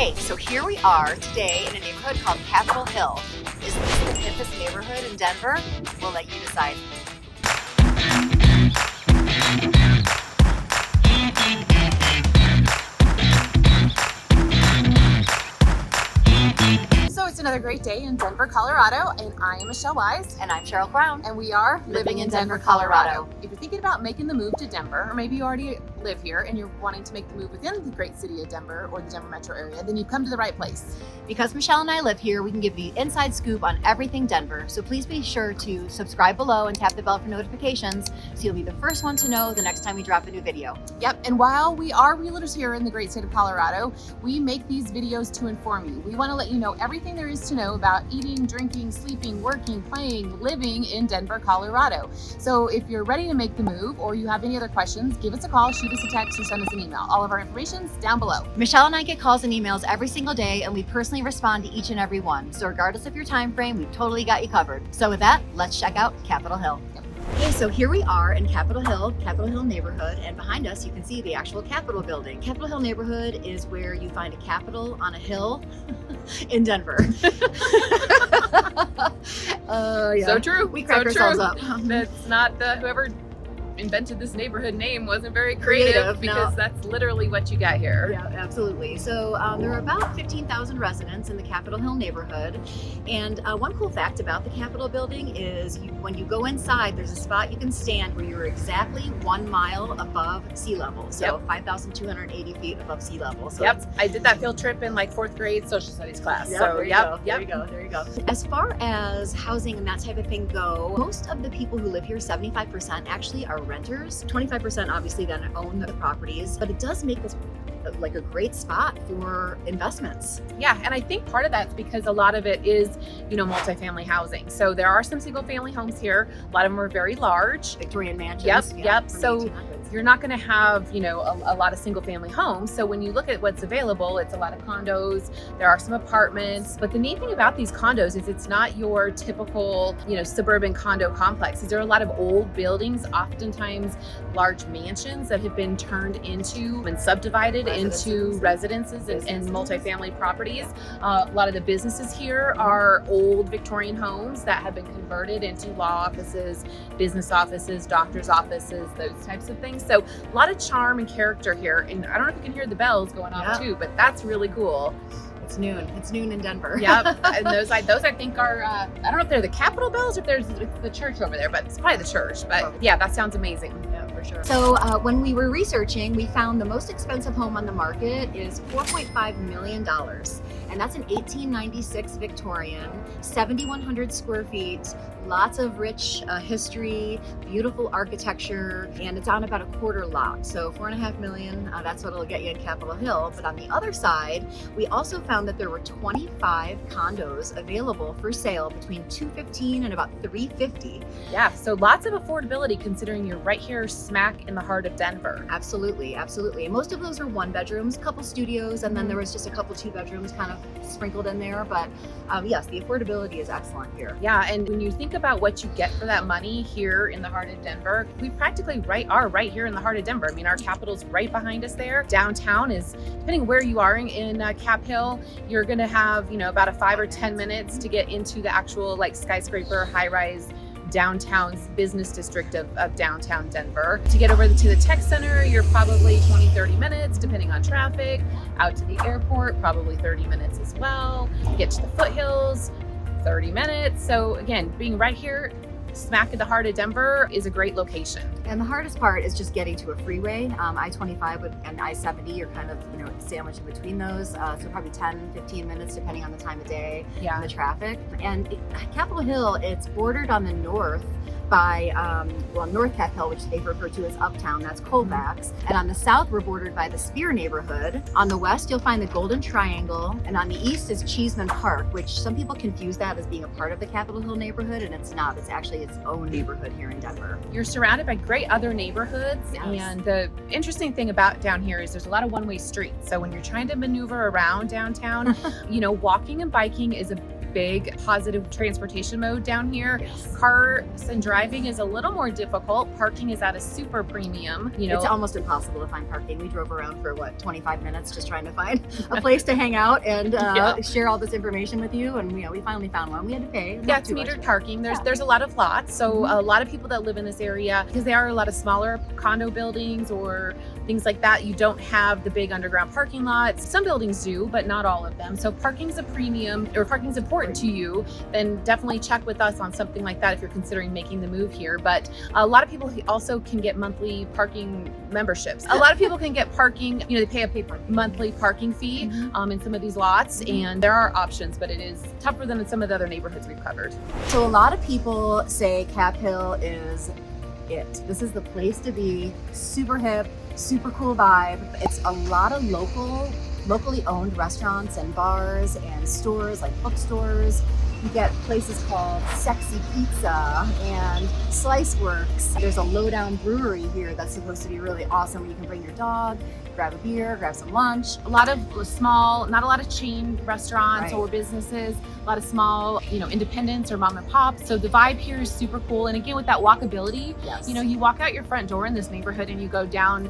Okay, so here we are today in a neighborhood called Capitol Hill. Is this the hippest neighborhood in Denver? We'll let you decide. So it's another great day in Denver, Colorado, and I am Michelle Wise. And I'm Cheryl Crown. And we are living in Denver, Colorado. If you're thinking about making the move to Denver, or maybe you already live here and you're wanting to make the move within the great city of Denver or the Denver metro area, then you've come to the right place. Because Michelle and I live here, we can give you inside scoop on everything Denver. So please be sure to subscribe below and tap the bell for notifications so you'll be the first one to know the next time we drop a new video. Yep, and while we are realtors here in the great state of Colorado, we make these videos to inform you. We want to let you know everything there is to know about eating, drinking, sleeping, working, playing, living in Denver, Colorado. So if you're ready to make the move or you have any other questions, give us a call, shoot us a text, or send us an email. All of our information's down below. Michelle and I get calls and emails every single day, and we personally respond to each and every one. So regardless of your time frame, we've totally got you covered. So with that, let's check out Capitol Hill. Okay, so here we are in Capitol Hill neighborhood, and behind us you can see the actual Capitol building. Capitol Hill neighborhood is where you find a Capitol on a hill in Denver. Yeah. So true. We crack ourselves up. That's not whoever invented this neighborhood name wasn't very creative because no. That's literally what you got here. Yeah, absolutely. So there are about 15,000 residents in the Capitol Hill neighborhood. And one cool fact about the Capitol building is when you go inside, there's a spot you can stand where you're exactly 1 mile above sea level. So 5,280 feet above sea level. So I did that field trip in like 4th grade social studies class. Yep, So there you go. As far as housing and that type of thing go, most of the people who live here, 75% actually are renters. 25% obviously then own the properties, but it does make this like a great spot for investments. Yeah, and I think part of that's because a lot of it is, multifamily housing. So there are some single family homes here. A lot of them are very large. Victorian mansions. Yep. So you're not going to have, a lot of single family homes. So when you look at what's available, it's a lot of condos. There are some apartments. But the neat thing about these condos is it's not your typical, suburban condo complex. There are a lot of old buildings, oftentimes large mansions that have been turned into and subdivided into residences and multifamily properties. A lot of the businesses here are old Victorian homes that have been converted into law offices, business offices, doctor's offices, those types of things. So a lot of charm and character here. And I don't know if you can hear the bells going off too, but that's really cool. It's noon. It's noon in Denver. Yep. And those I think are, I don't know if they're the Capitol bells or if there's the church over there, but it's probably the church. But yeah, that sounds amazing. Yeah, for sure. So when we were researching, we found the most expensive home on the market is $4.5 million. And that's an 1896 Victorian, 7,100 square feet, lots of rich history, beautiful architecture, and it's on about a quarter lot. So $4.5 million, that's what it'll get you in Capitol Hill. But on the other side, we also found that there were 25 condos available for sale between $215 and about $350. Yeah, so lots of affordability considering you're right here smack in the heart of Denver. Absolutely. And most of those are 1 bedrooms, a couple studios, and then there was just a couple 2 bedrooms kind of sprinkled in there. But yes, the affordability is excellent here. Yeah, and when you think about what you get for that money here in the heart of Denver, we practically are right here in the heart of Denver. I mean, our Capitol's right behind us there. Downtown is, depending where you are in Cap Hill, you're going to have, about a 5 or 10 minutes to get into the actual skyscraper, high-rise downtown business district of downtown Denver. To get over to the tech center, you're probably 20-30 minutes depending on traffic. Out to the airport, probably 30 minutes as well. Get to the Foothills, 30 minutes. So again, being right here smack in the heart of Denver is a great location. And the hardest part is just getting to a freeway. I-25 and I-70 are kind of, sandwiched in between those. So probably 10-15 minutes depending on the time of day and the traffic. And Capitol Hill, it's bordered on the north by, North Cap Hill, which they refer to as Uptown, that's Colfax. And on the south, we're bordered by the Spear neighborhood. On the west, you'll find the Golden Triangle. And on the east is Cheeseman Park, which some people confuse that as being a part of the Capitol Hill neighborhood, and it's not. It's actually its own neighborhood here in Denver. You're surrounded by great other neighborhoods. Yes. And the interesting thing about down here is there's a lot of one-way streets. So when you're trying to maneuver around downtown, walking and biking is a big positive transportation mode down here. Yes. Cars and driving is a little more difficult. Parking is at a super premium. You know, It's almost impossible to find parking. We drove around for 25 minutes just trying to find a place to hang out and share all this information with you. And we finally found one. We had to pay. yeah, it's metered parking. There's a lot of lots. So a lot of people that live in this area, because there are a lot of smaller condo buildings or things like that, you don't have the big underground parking lots. Some buildings do, but not all of them. So parking's a premium, or parking's important to you, then definitely check with us on something like that if you're considering making the move here. But a lot of people also can get monthly parking memberships. A lot of people can get parking, they pay a monthly parking fee in some of these lots, and there are options, but it is tougher than in some of the other neighborhoods we've covered. So a lot of people say Cap Hill is it. This is the place to be. Super hip, super cool vibe. It's a lot of locally owned restaurants and bars and stores like bookstores. You get places called Sexy Pizza and Slice Works. There's a lowdown brewery here that's supposed to be really awesome where you can bring your dog, grab a beer, grab some lunch. A lot of small, not a lot of chain restaurants Right. or businesses, a lot of small, independents or mom and pops. So the vibe here is super cool. And again, with that walkability, Yes. you walk out your front door in this neighborhood and you go down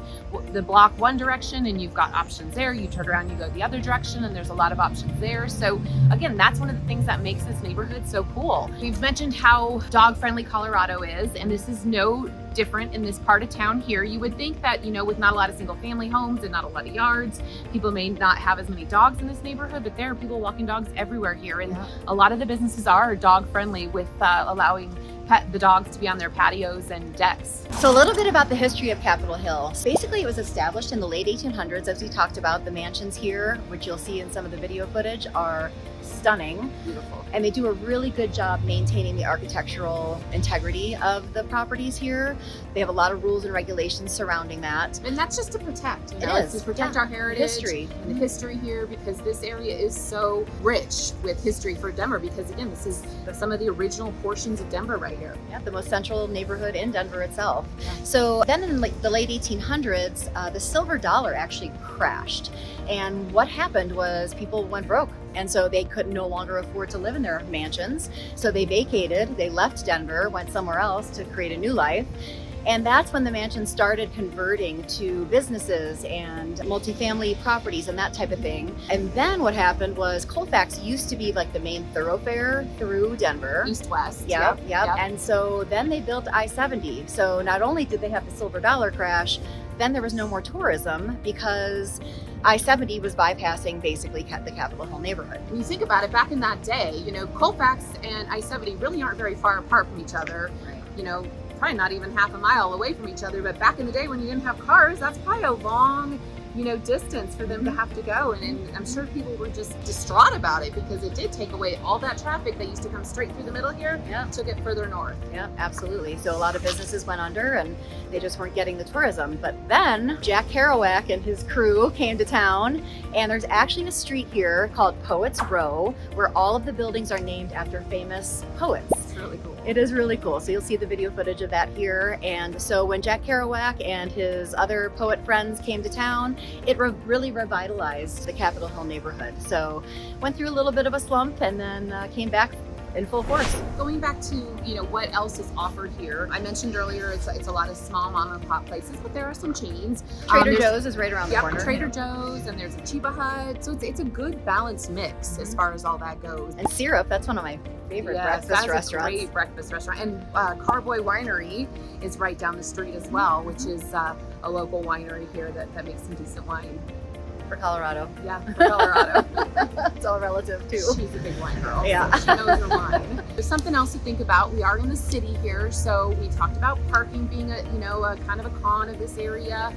the block one direction and you've got options there. You turn around, you go the other direction, and there's a lot of options there. So again, that's one of the things that makes this neighborhood so cool. We've mentioned how dog-friendly Colorado is, and this is no different in this part of town here. You would think that, with not a lot of single family homes and not a lot of yards, people may not have as many dogs in this neighborhood, but there are people walking dogs everywhere here. And a lot of the businesses are dog friendly with allowing the dogs to be on their patios and decks. So a little bit about the history of Capitol Hill. Basically, it was established in the late 1800s. As we talked about, the mansions here, which you'll see in some of the video footage, are stunning. Beautiful. And they do a really good job maintaining the architectural integrity of the properties here. They have a lot of rules and regulations surrounding that. And that's just to protect, It It's is. to protect our heritage History. and the history here, because this area is so rich with history for Denver, because again, this is some of the original portions of Denver right here. Yeah, the most central neighborhood in Denver itself. Yeah. So then in the late 1800s, the silver dollar actually crashed. And what happened was people went broke. And so they could no longer afford to live in their mansions. So they vacated, they left Denver, went somewhere else to create a new life. And that's when the mansions started converting to businesses and multifamily properties and that type of thing. And then what happened was Colfax used to be like the main thoroughfare through Denver. East-west. Yep. And so then they built I-70. So not only did they have the silver dollar crash, then there was no more tourism because I-70 was bypassing basically the Capitol Hill neighborhood. When you think about it, back in that day, Colfax and I-70 really aren't very far apart from each other. Probably not even half a mile away from each other, but back in the day when you didn't have cars, that's probably a long distance for them to have to go. And I'm sure people were just distraught about it because it did take away all that traffic that used to come straight through the middle here, took it further north. Yeah, absolutely. So a lot of businesses went under and they just weren't getting the tourism. But then Jack Kerouac and his crew came to town, and there's actually a street here called Poets Row where all of the buildings are named after famous poets. It's really cool. It is really cool. So you'll see the video footage of that here. And so when Jack Kerouac and his other poet friends came to town, it really revitalized the Capitol Hill neighborhood. So went through a little bit of a slump and then came back in full force. Going back to what else is offered here, I mentioned earlier it's a lot of small mom and pop places, but there are some chains. Trader Joe's is right around the corner. Trader Joe's, and there's a Chiba Hut. So it's a good balanced mix as far as all that goes. And Syrup, that's one of my favorite breakfast that's restaurants. A great breakfast restaurant. And Carboy Winery is right down the street as well, which is a local winery here that makes some decent wine. For Colorado. Yeah, for Colorado. It's all relative too. She's a big wine girl. Yeah. So she knows her wine. There's something else to think about. We are in the city here, so we talked about parking being a kind of a con of this area.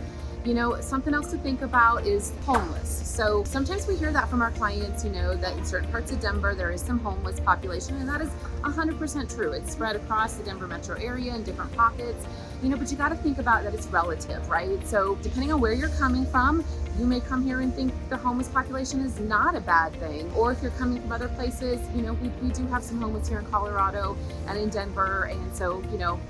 Something else to think about is homeless. So sometimes we hear that from our clients, that in certain parts of Denver, there is some homeless population, and that is 100% true. It's spread across the Denver metro area in different pockets, but you got to think about that it's relative, right? So depending on where you're coming from, you may come here and think the homeless population is not a bad thing. Or if you're coming from other places, we do have some homeless here in Colorado and in Denver. And so,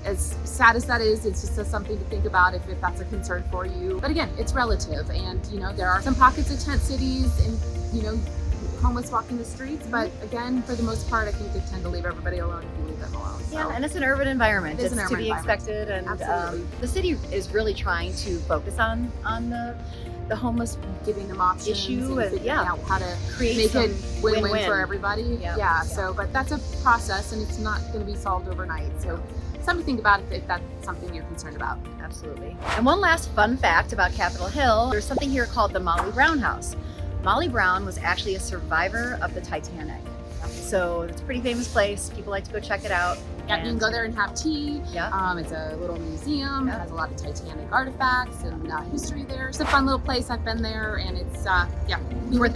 as sad as that is, it's just something to think about if that's a concern for you. But again, it's relative. And, there are some pockets of tent cities and, homeless walking the streets, but again, for the most part, I think they tend to leave everybody alone if you leave them alone. So. Yeah, and it's an urban environment. It is It's an to urban be environment. expected, and Absolutely. the city is really trying to focus on the homeless Giving them options issue and and figuring out how to create make some it win-win win-win. for everybody. Yeah. So, but that's a process and it's not going to be solved overnight. So something to think about if that's something you're concerned about. Absolutely. And one last fun fact about Capitol Hill, there's something here called the Molly Brown House. Molly Brown was actually a survivor of the Titanic. So it's a pretty famous place. People like to go check it out. Yeah, you can go there and have tea. Yeah. It's a little museum. Yeah. It has a lot of Titanic artifacts and history there. It's a fun little place. I've been there, and it's Fourth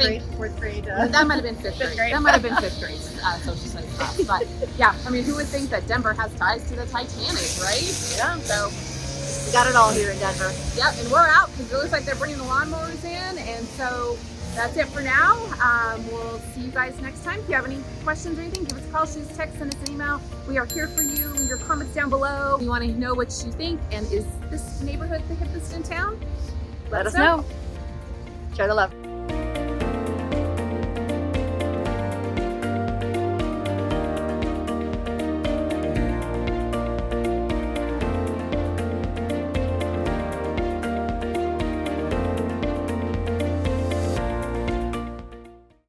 grade. That might have been fifth grade. grade. That might have been fifth grade social studies class. But yeah, I mean, who would think that Denver has ties to the Titanic, right? Yeah. So We got it all here in Denver. yep, and we're out because it looks like they're bringing the lawnmowers in, and so. That's it for now. We'll see you guys next time. If you have any questions or anything, give us a call, shoot us a text, send us an email. We are here for you. Leave your comments down below. We want to know what you think. And is this neighborhood the hippest in town? Let us know. Share the love.